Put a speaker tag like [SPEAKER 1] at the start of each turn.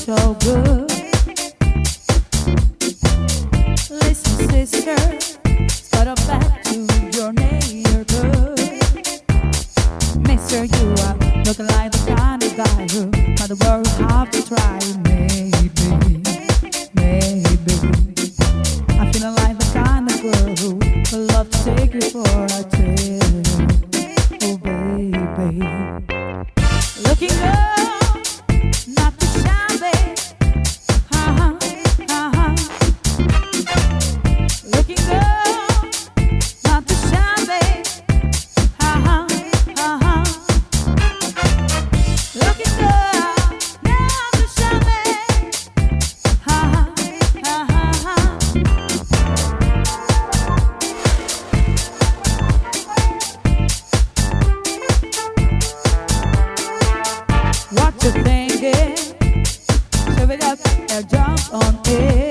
[SPEAKER 1] so good. Listen, sister, start up back to your neighborhood. Mister, you are looking like the kind of guy who might worry have to try. Maybe, maybe. I'm feeling like the kind of girl who will love to take you for a trip. Oh, baby. Looking good, not too shabby. Looking good, not too shabby. Looking good, not too shabby. What you thinking? Shove it up and jump on it.